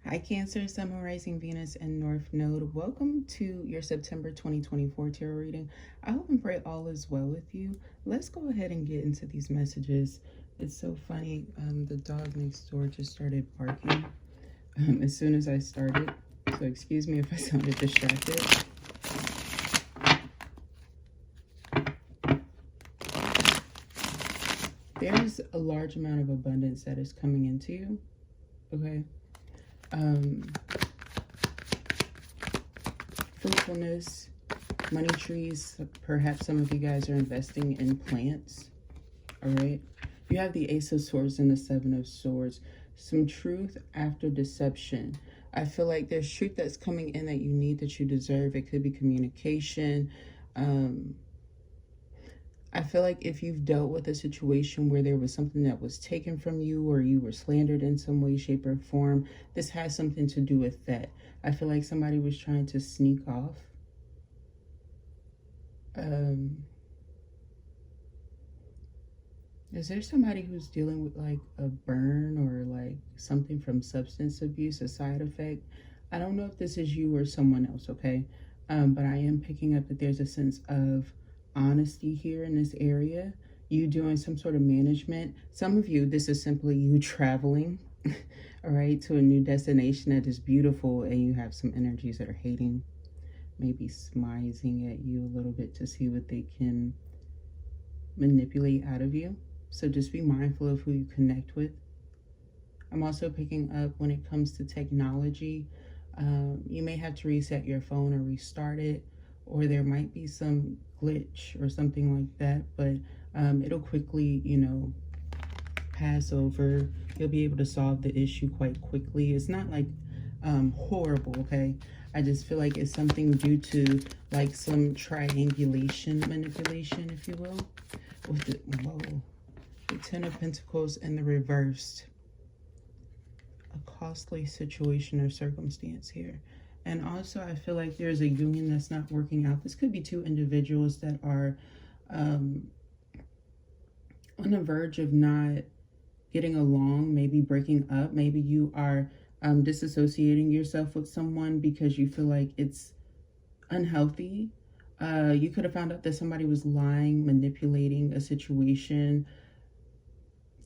Hi Cancer, Sun, Moon, Rising, Venus, and North Node. Welcome to your September 2024 tarot reading. I hope and pray all is well with you. Let's go ahead and get into these messages. It's so funny. The dog next door just started barking as soon as I started. So excuse me if I sounded distracted. There's a large amount of abundance that is coming into you. Okay. Fruitfulness, money trees. Perhaps some of you guys are investing in plants. All right. You have the Ace of Swords and the Seven of Swords. Some truth after deception. I feel like there's truth that's coming in that you need, that you deserve. It could be communication. I feel like if you've dealt with a situation where there was something that was taken from you or you were slandered in some way, shape, or form, this has something to do with that. I feel like somebody was trying to sneak off. Is there somebody who's dealing with like a burn or like something from substance abuse, a side effect? I don't know if this is you or someone else, okay? But I am picking up that there's a sense of honesty here in this area. You doing some sort of management. Some of you, this is simply you traveling, all right, to a new destination that is beautiful, and you have some energies that are hating, maybe smizing at you a little bit to see what they can manipulate out of you. So just be mindful of who you connect with. I'm also picking up when it comes to technology. You may have to reset your phone or restart it, or there might be some glitch or something like that, but it'll quickly, pass over. You'll be able to solve the issue quite quickly. It's not like horrible, okay? I just feel like it's something due to like some triangulation manipulation, if you will. With the Ten of Pentacles in the reversed. A costly situation or circumstance here. And also I feel like there's a union that's not working out. This could be two individuals that are on the verge of not getting along, maybe breaking up. Maybe you are disassociating yourself with someone because you feel like it's unhealthy. You could have found out that somebody was lying, manipulating a situation.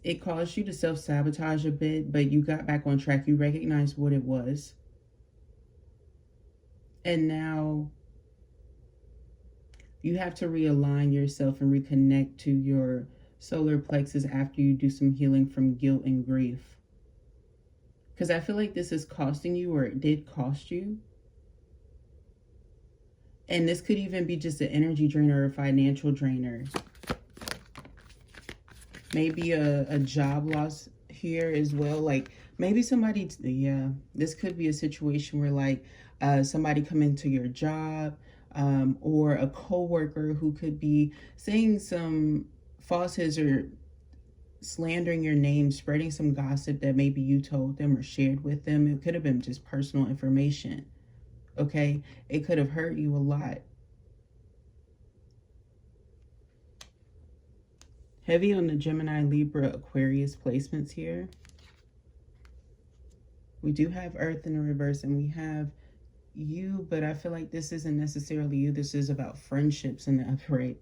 It caused you to self-sabotage a bit, but you got back on track. You recognized what it was. And now you have to realign yourself and reconnect to your solar plexus after you do some healing from guilt and grief. Because I feel like this is costing you, or it did cost you. And this could even be just an energy drainer or a financial drainer. Maybe a job loss here as well. Like maybe somebody, this could be a situation where like somebody come into your job or a coworker who could be saying some falsehoods or slandering your name, spreading some gossip that maybe you told them or shared with them. It could have been just personal information, okay? It could have hurt you a lot. Heavy on the Gemini, Libra, Aquarius placements here. We do have Earth in the reverse and we have you, but I feel like this isn't necessarily you. This is about friendships in the upright,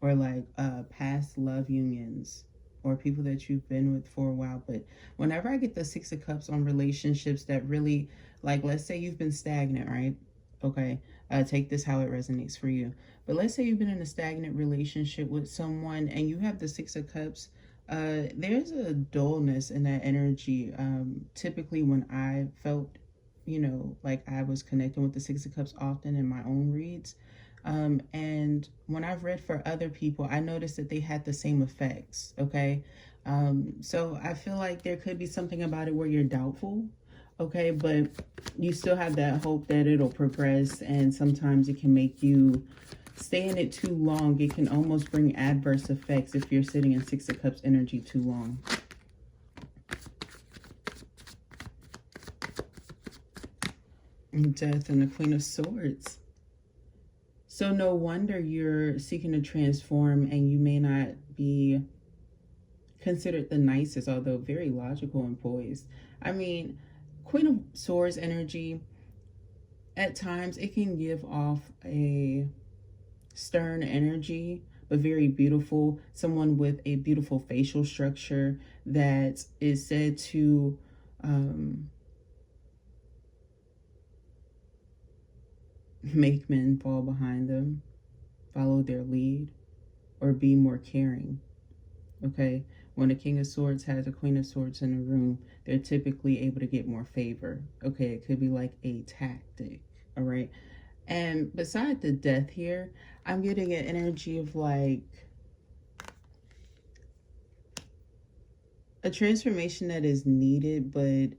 or like past love unions or people that you've been with for a while. But whenever I get the Six of Cups on relationships that really, like, let's say you've been stagnant, right? Okay, take this how it resonates for you. But let's say you've been in a stagnant relationship with someone and you have the Six of Cups. There's a dullness in that energy. Typically when I felt, like I was connecting with the Six of Cups often in my own reads. And when I've read for other people, I noticed that they had the same effects, okay? So I feel like there could be something about it where you're doubtful, okay? But you still have that hope that it'll progress, and sometimes it can make you stay in it too long. It can almost bring adverse effects if you're sitting in Six of Cups energy too long. Death and the Queen of Swords. So no wonder you're seeking to transform and you may not be considered the nicest, although very logical and poised. I mean, Queen of Swords energy, at times it can give off a stern energy, but very beautiful. Someone with a beautiful facial structure that is said to make men fall behind them, follow their lead, or be more caring. Okay, when a King of Swords has a Queen of Swords in a room, they're typically able to get more favor. Okay, it could be like a tactic. All right, and beside the death here, I'm getting an energy of like a transformation that is needed, but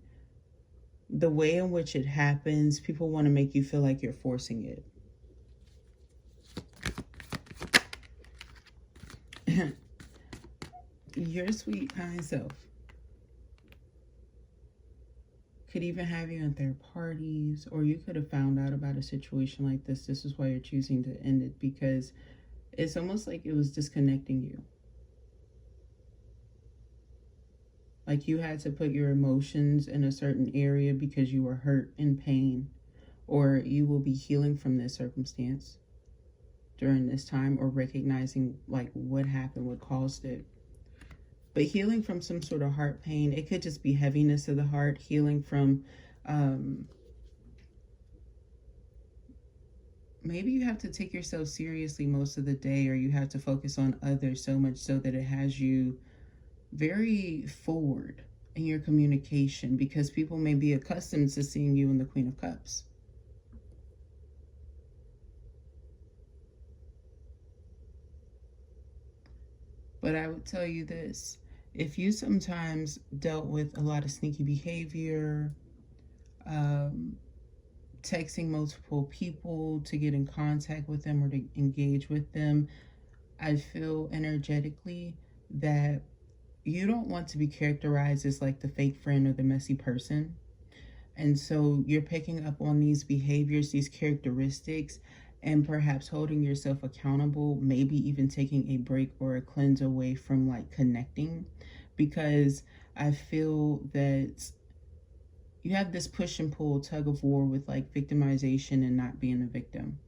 the way in which it happens, people want to make you feel like you're forcing it. Your sweet, kind self could even have you at their parties, or you could have found out about a situation like this. This is why you're choosing to end it, because it's almost like it was disconnecting you. Like you had to put your emotions in a certain area because you were hurt and pain, or you will be healing from this circumstance during this time, or recognizing like what happened, what caused it. But healing from some sort of heart pain, it could just be heaviness of the heart, healing from maybe you have to take yourself seriously most of the day, or you have to focus on others so much so that it has you very forward in your communication, because people may be accustomed to seeing you in the Queen of Cups. But I would tell you this, if you sometimes dealt with a lot of sneaky behavior, texting multiple people to get in contact with them or to engage with them, I feel energetically that you don't want to be characterized as like the fake friend or the messy person. And so you're picking up on these behaviors, these characteristics, and perhaps holding yourself accountable, maybe even taking a break or a cleanse away from like connecting, because I feel that you have this push and pull tug of war with like victimization and not being a victim.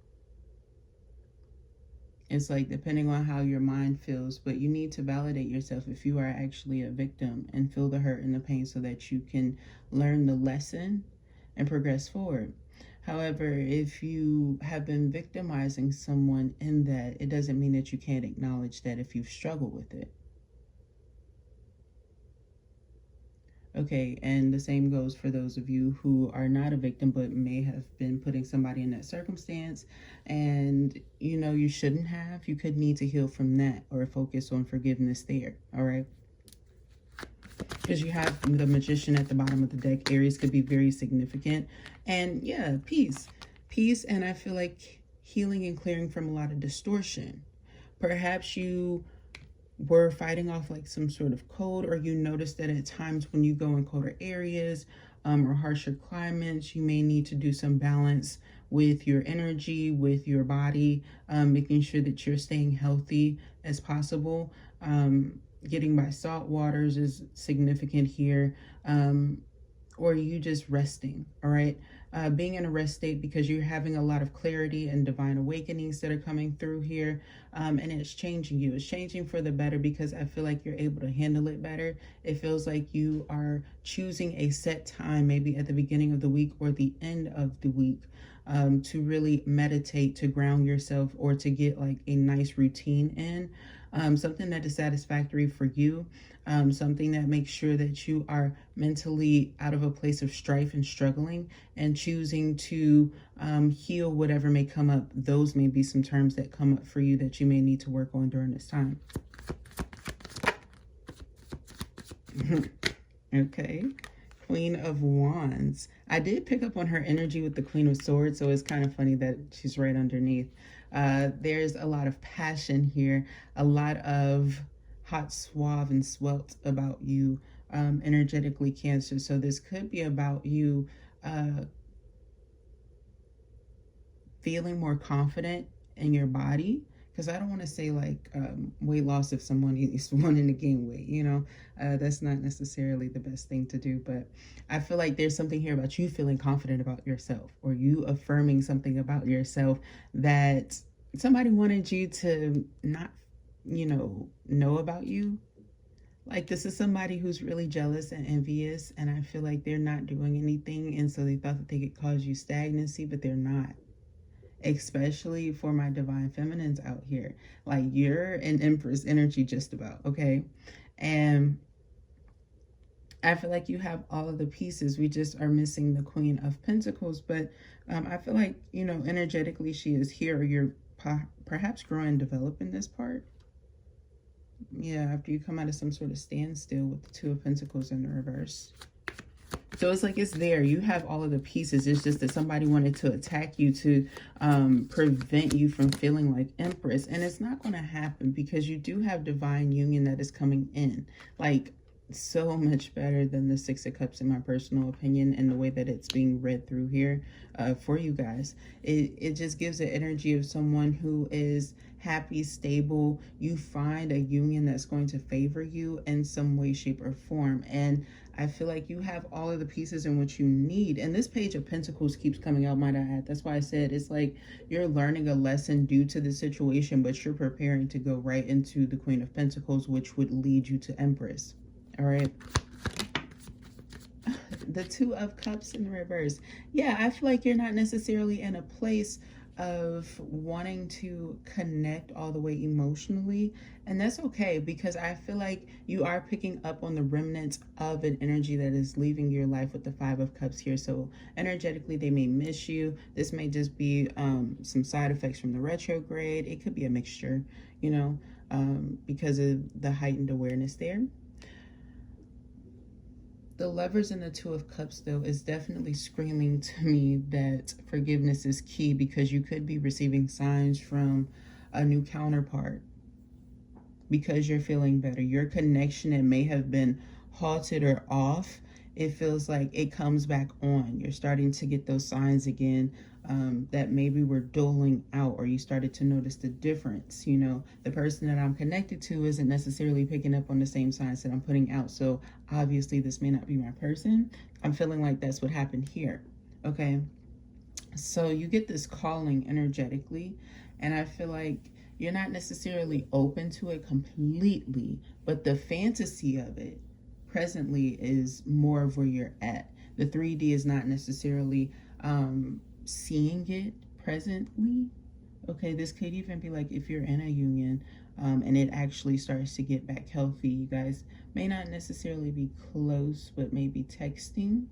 It's like depending on how your mind feels, but you need to validate yourself if you are actually a victim and feel the hurt and the pain so that you can learn the lesson and progress forward. However, if you have been victimizing someone in that, it doesn't mean that you can't acknowledge that if you've struggled with it. Okay, and the same goes for those of you who are not a victim but may have been putting somebody in that circumstance, and you know you shouldn't have. You could need to heal from that or focus on forgiveness there, all right? Because you have the Magician at the bottom of the deck. Aries could be very significant. And yeah, peace. Peace, and I feel like healing and clearing from a lot of distortion. Perhaps you were fighting off like some sort of cold, or you notice that at times when you go in colder areas or harsher climates, you may need to do some balance with your energy, with your body, making sure that you're staying healthy as possible. Getting by salt waters is significant here, or you just resting, all right? Being in a rest state because you're having a lot of clarity and divine awakenings that are coming through here, and it's changing you. It's changing for the better because I feel like you're able to handle it better. It feels like you are choosing a set time, maybe at the beginning of the week or the end of the week, to really meditate, to ground yourself, or to get like a nice routine in. Something that is satisfactory for you, something that makes sure that you are mentally out of a place of strife and struggling and choosing to heal whatever may come up. Those may be some terms that come up for you that you may need to work on during this time. Okay. Queen of Wands. I did pick up on her energy with the Queen of Swords, so it's kind of funny that she's right underneath. There's a lot of passion here, a lot of hot, suave, and svelte about you, energetically, Cancer. So this could be about you feeling more confident in your body, because I don't want to say like weight loss if someone is wanting to gain weight, you know. That's not necessarily the best thing to do, but I feel like there's something here about you feeling confident about yourself, or you affirming something about yourself that somebody wanted you to not, know about you. Like, this is somebody who's really jealous and envious, and I feel like they're not doing anything, and so they thought that they could cause you stagnancy, but they're not. Especially for my divine feminines out here. Like, you're an Empress energy just about, okay? And I feel like you have all of the pieces. We just are missing the Queen of Pentacles, but I feel like, energetically she is here, or you're perhaps growing and developing this part. Yeah, after you come out of some sort of standstill with the Two of Pentacles in the reverse. So it's like it's there. You have all of the pieces. It's just that somebody wanted to attack you to prevent you from feeling like Empress. And it's not going to happen because you do have divine union that is coming in. Like, so much better than the Six of Cups in my personal opinion, and the way that it's being read through here for you guys. It just gives the energy of someone who is happy, stable. You find a union that's going to favor you in some way, shape, or form. And I feel like you have all of the pieces in what you need. And this Page of Pentacles keeps coming out, might I add. That's why I said it's like you're learning a lesson due to the situation, but you're preparing to go right into the Queen of Pentacles, which would lead you to Empress. All right. The Two of Cups in reverse. Yeah, I feel like you're not necessarily in a place of wanting to connect all the way emotionally, and that's okay, because I feel like you are picking up on the remnants of an energy that is leaving your life with the Five of Cups here. So energetically they may miss you. This may just be some side effects from the retrograde. It could be a mixture, because of the heightened awareness there. The Lovers and the Two of Cups, though, is definitely screaming to me that forgiveness is key, because you could be receiving signs from a new counterpart because you're feeling better. Your connection, it may have been halted or off. It feels like it comes back on. You're starting to get those signs again that maybe were doling out, or you started to notice the difference. The person that I'm connected to isn't necessarily picking up on the same signs that I'm putting out. So obviously this may not be my person. I'm feeling like that's what happened here. Okay. So you get this calling energetically, and I feel like you're not necessarily open to it completely, but the fantasy of it presently is more of where you're at. The 3D is not necessarily seeing it presently. Okay, this could even be like if you're in a union and it actually starts to get back healthy. You guys may not necessarily be close, but maybe texting,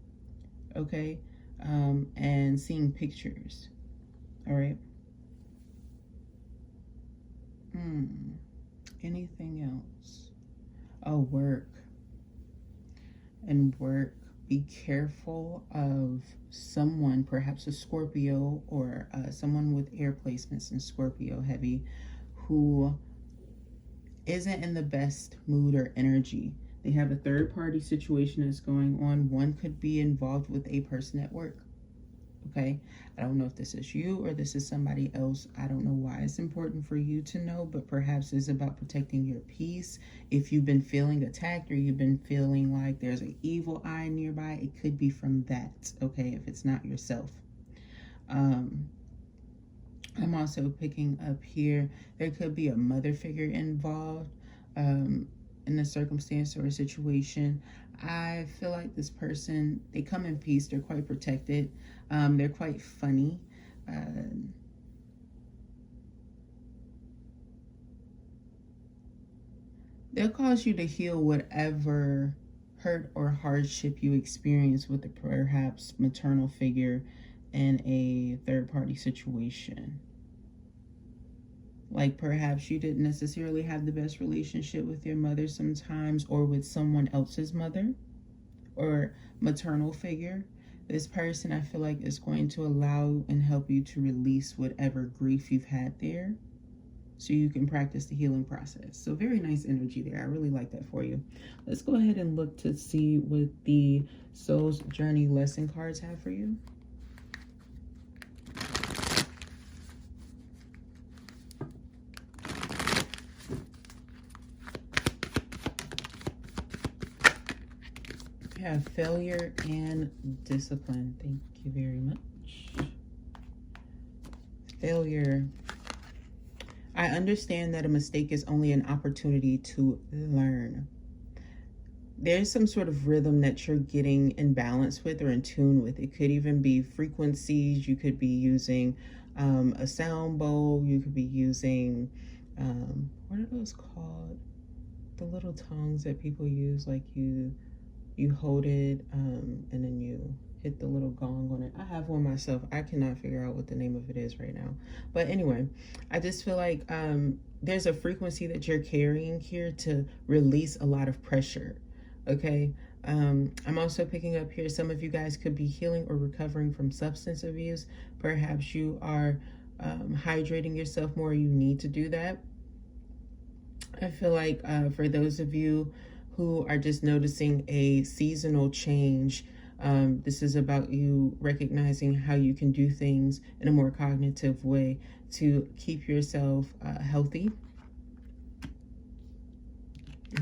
okay, and seeing pictures. All right. Anything else? Oh, work. And work. Be careful of someone, perhaps a Scorpio, or someone with air placements in Scorpio heavy, who isn't in the best mood or energy. They have a third party situation that's going on. One could be involved with a person at work. Okay, I don't know if this is you or this is somebody else. I don't know why it's important for you to know, but perhaps it's about protecting your peace. If you've been feeling attacked, or you've been feeling like there's an evil eye nearby, it could be from that, okay, if it's not yourself. I'm also picking up here, there could be a mother figure involved in a circumstance or a situation. I feel like this person, they come in peace. They're quite protected. They're quite funny. They'll cause you to heal whatever hurt or hardship you experience with a perhaps maternal figure in a third-party situation. Like perhaps you didn't necessarily have the best relationship with your mother sometimes, or with someone else's mother or maternal figure. This person, I feel like, is going to allow and help you to release whatever grief you've had there, so you can practice the healing process. So very nice energy there. I really like that for you. Let's go ahead and look to see what the Soul's Journey lesson cards have for you. have failure and discipline. Thank you very much. Failure. I understand that a mistake is only an opportunity to learn. There's some sort of rhythm that you're getting in balance with or in tune with. It could even be frequencies. You could be using a sound bowl. You could be using, what are those called? The little tongs that people use, like you hold it and then you hit the little gong on it. I have one myself. I cannot figure out what the name of it is right now. But anyway, I just feel like there's a frequency that you're carrying here to release a lot of pressure. Okay. I'm also picking up here, some of you guys could be healing or recovering from substance abuse. Perhaps you are hydrating yourself more. You need to do that. I feel like for those of you who are just noticing a seasonal change, this is about you recognizing how you can do things in a more cognitive way to keep yourself healthy.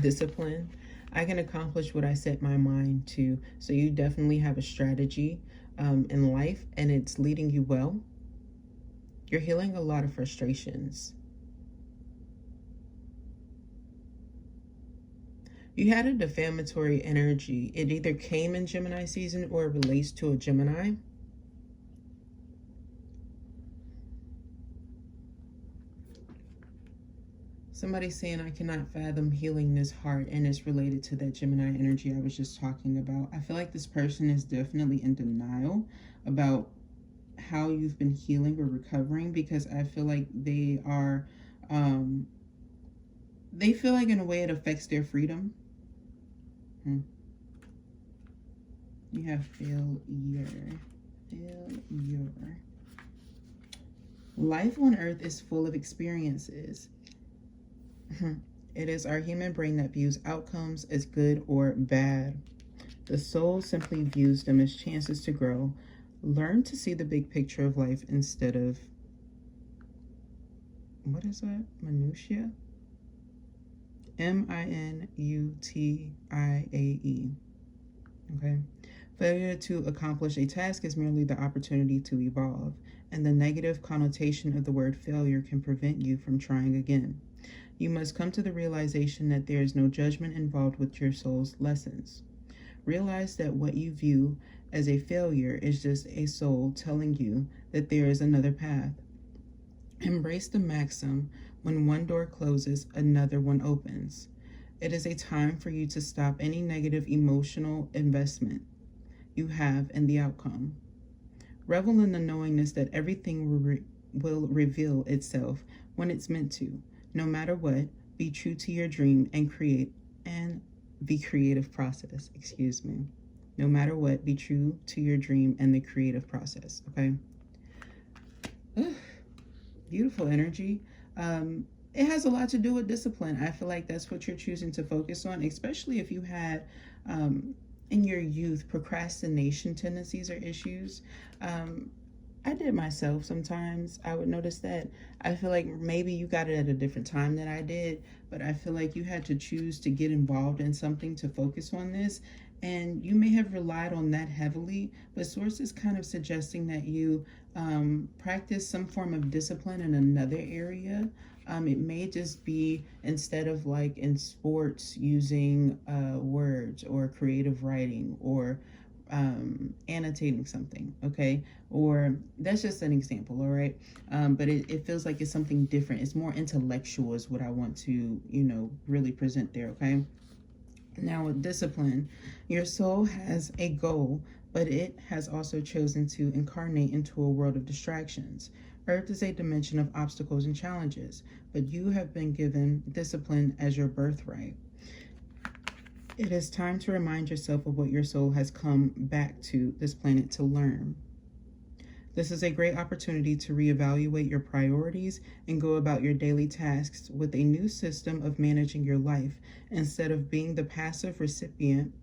Discipline. I can accomplish what I set my mind to. So you definitely have a strategy in life, and it's leading you well. You're healing a lot of frustrations. You had a defamatory energy. It either came in Gemini season or it relates to a Gemini. Somebody's saying, I cannot fathom healing this heart, and it's related to that Gemini energy I was just talking about. I feel like this person is definitely in denial about how you've been healing or recovering, because I feel like they are, they feel like in a way it affects their freedom. You have failure. Life on earth is full of experiences. It is our human brain that views outcomes as good or bad. The soul simply views them as chances to grow. Learn to see the big picture of life instead of, what is that? Minutia? M-I-N-U-T-I-A-E. Okay. Failure to accomplish a task is merely the opportunity to evolve, and the negative connotation of the word failure can prevent you from trying again. You must come to the realization that there is no judgment involved with your soul's lessons. Realize that what you view as a failure is just a soul telling you that there is another path. Embrace the maxim, when one door closes, another one opens. It is a time for you to stop any negative emotional investment you have in the outcome. Revel in the knowingness that everything will reveal itself when it's meant to. No matter what, be true to your dream and the creative process. No matter what, be true to your dream and the creative process. Okay. Beautiful energy. It has a lot to do with discipline. I feel like that's what you're choosing to focus on, especially if you had in your youth procrastination tendencies or issues. I did myself sometimes. I would notice that. I feel like maybe you got it at a different time than I did, but I feel like you had to choose to get involved in something to focus on this. And you may have relied on that heavily, but Source is kind of suggesting that you practice some form of discipline in another area. It may just be, instead of like in sports, using words or creative writing or annotating something, okay? Or that's just an example, all right? But it feels like it's something different. It's more intellectual is what I want to, really present there, okay? Now with discipline, your soul has a goal, but it has also chosen to incarnate into a world of distractions. Earth is a dimension of obstacles and challenges, but you have been given discipline as your birthright. It is time to remind yourself of what your soul has come back to this planet to learn. This is a great opportunity to reevaluate your priorities and go about your daily tasks with a new system of managing your life instead of being the passive recipient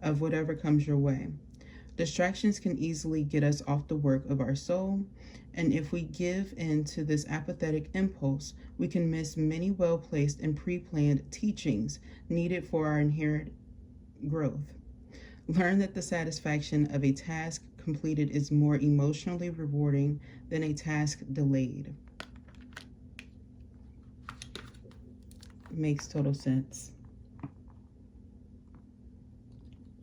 of whatever comes your way. Distractions can easily get us off the work of our soul, and if we give in to this apathetic impulse, we can miss many well-placed and pre-planned teachings needed for our inherent growth. Learn that the satisfaction of a task completed is more emotionally rewarding than a task delayed. Makes total sense.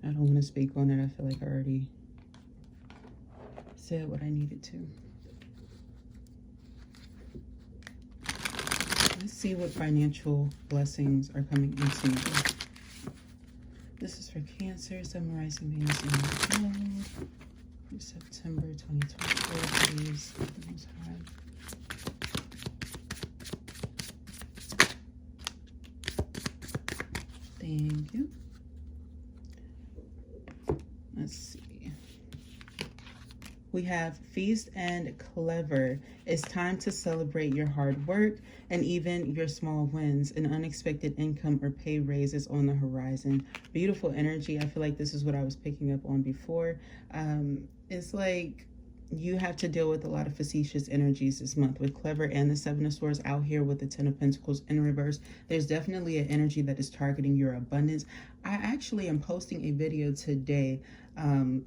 I don't want to speak on it. I feel like I already said what I needed to. Let's see what financial blessings are coming into you. This is for Cancer, summarizing Venus in the for September 2024, please. The Most High. Thank you. Let's see. We have Feast and Clever. It's time to celebrate your hard work and even your small wins. An unexpected income or pay raise is on the horizon. Beautiful energy. I feel like this is what I was picking up on before. It's like you have to deal with a lot of facetious energies this month with Clever and the Seven of Swords out here with the Ten of Pentacles in reverse. There's definitely an energy that is targeting your abundance. I actually am posting a video today.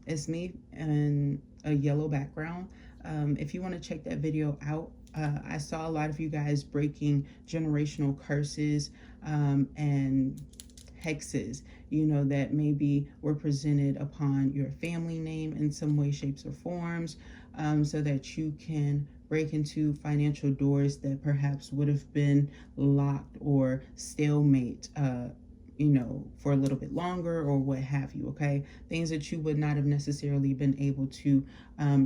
It's me and a yellow background. If you want to check that video out, I saw a lot of you guys breaking generational curses and hexes, you know, that maybe were presented upon your family name in some way, shapes, or forms, so that you can break into financial doors that perhaps would have been locked or stalemate, you know, for a little bit longer or what have you, okay? Things that you would not have necessarily been able to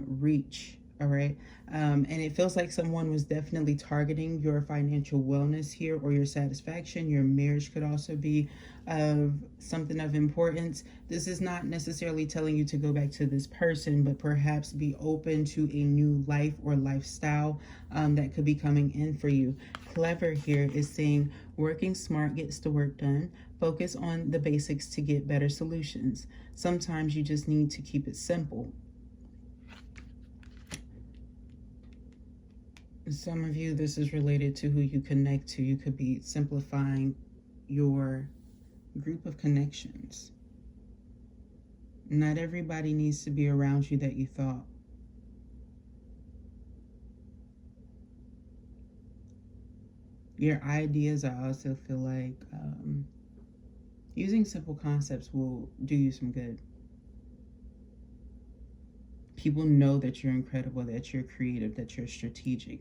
reach, all right? And it feels like someone was definitely targeting your financial wellness here or your satisfaction. Your marriage could also be something of importance. This is not necessarily telling you to go back to this person, but perhaps be open to a new life or lifestyle that could be coming in for you. Clever here is saying working smart gets the work done. Focus on the basics to get better solutions. Sometimes you just need to keep it simple. Some of you, this is related to who you connect to. You could be simplifying your group of connections. Not everybody needs to be around you that you thought. Your ideas, I also feel like using simple concepts will do you some good. People know that you're incredible, that you're creative, that you're strategic.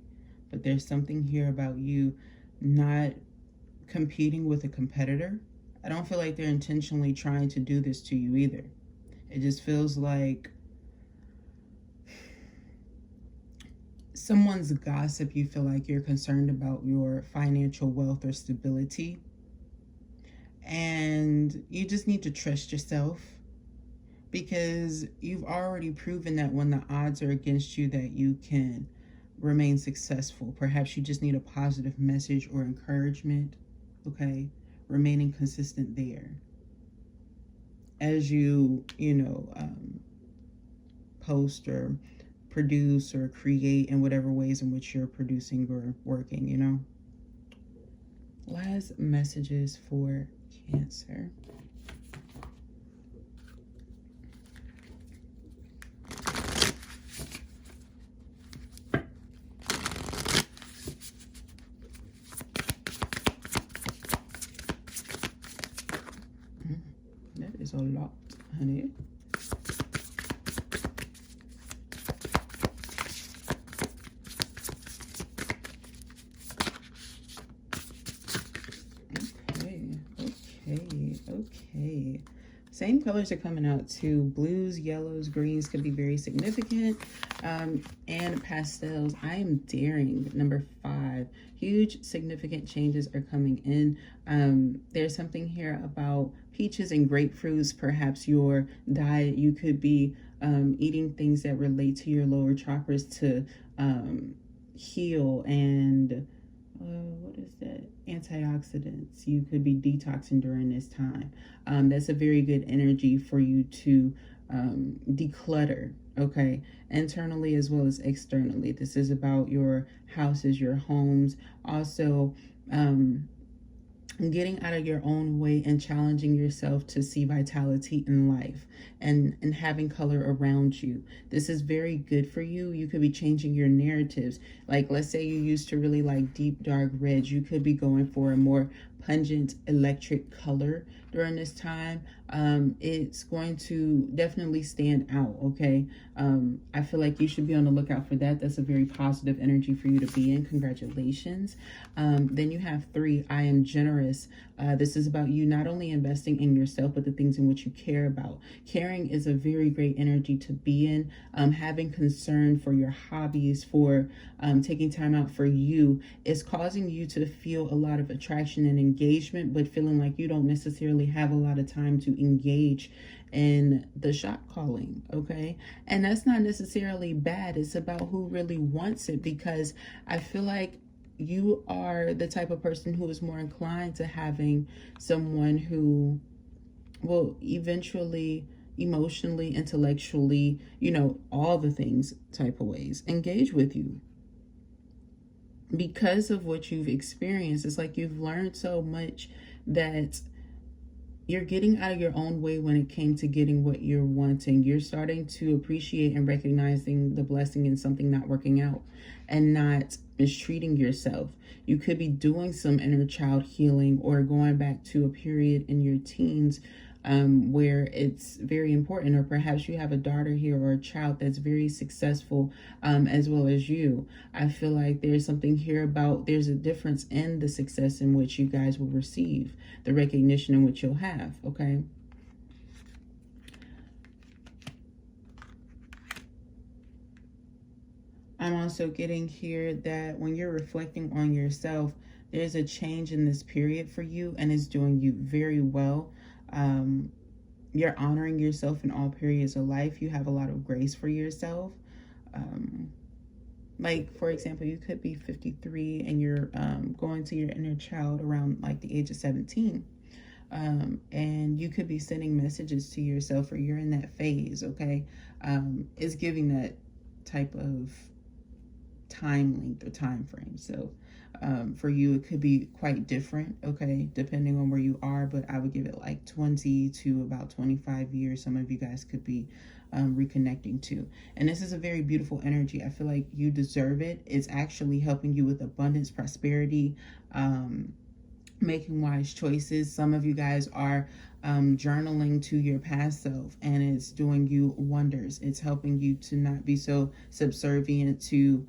But there's something here about you not competing with a competitor. I don't feel like they're intentionally trying to do this to you either. It just feels like someone's gossip. You feel like you're concerned about your financial wealth or stability. And you just need to trust yourself, because you've already proven that when the odds are against you, that you can remain successful. Perhaps you just need a positive message or encouragement, okay? Remaining consistent there. As you post or produce or create in whatever ways in which you're producing or working, you know? Last messages for Cancer. That is a lot, honey. Okay. Same colors are coming out too. Blues, yellows, greens could be very significant. And pastels. I am daring. Number 5. Huge significant changes are coming in. There's something here about peaches and grapefruits. Perhaps your diet, you could be eating things that relate to your lower chakras to heal and what is that? Antioxidants. You could be detoxing during this time. That's a very good energy for you to declutter, okay? Internally as well as externally. This is about your houses, your homes. Also, getting out of your own way and challenging yourself to see vitality in life and having color around you. This is very good for you. You could be changing your narratives. Like, let's say you used to really like deep dark reds, you could be going for a more pungent electric color during this time. It's going to definitely stand out. Okay, I feel like you should be on the lookout for that. That's a very positive energy for you to be in. Congratulations. Then you have 3, I am generous. This is about you not only investing in yourself, but the things in which you care about. Caring is a very great energy to be in. Having concern for your hobbies, for taking time out for you, is causing you to feel a lot of attraction and engagement, but feeling like you don't necessarily have a lot of time to engage in the shot calling. Okay, and that's not necessarily bad. It's about who really wants it, because I feel like you are the type of person who is more inclined to having someone who will eventually emotionally, intellectually, all the things type of ways engage with you because of what you've experienced. It's like you've learned so much that you're getting out of your own way when it came to getting what you're wanting. You're starting to appreciate and recognizing the blessing in something not working out and not mistreating yourself. You could be doing some inner child healing or going back to a period in your teens where it's very important, or perhaps you have a daughter here or a child that's very successful as well as you. I feel like there's something here about there's a difference in the success in which you guys will receive, the recognition in which you'll have. Okay. I'm also getting here that when you're reflecting on yourself, there's a change in this period for you, and it's doing you very well. You're honoring yourself in all periods of life. You have a lot of grace for yourself. Like, for example, you could be 53 and you're going to your inner child around like the age of 17. And you could be sending messages to yourself, or you're in that phase. Okay. It's giving that type of time length or time frame. So for you, it could be quite different, okay, depending on where you are, but I would give it like 20 to about 25 years. Some of you guys could be reconnecting to. And this is a very beautiful energy. I feel like you deserve it. It's actually helping you with abundance, prosperity, making wise choices. Some of you guys are journaling to your past self, and it's doing you wonders. It's helping you to not be so subservient to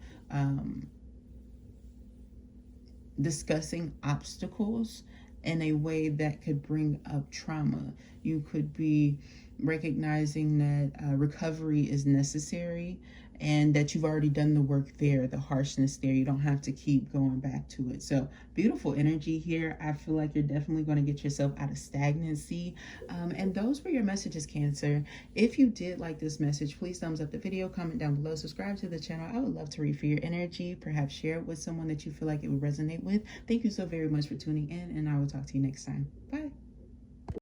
discussing obstacles in a way that could bring up trauma. You could be recognizing that recovery is necessary, and that you've already done the work there, the harshness there. You don't have to keep going back to it. So beautiful energy here. I feel like you're definitely going to get yourself out of stagnancy. And those were your messages, Cancer. If you did like this message, please thumbs up the video, comment down below, subscribe to the channel. I would love to read for your energy. Perhaps share it with someone that you feel like it would resonate with. Thank you so very much for tuning in, and I will talk to you next time. Bye.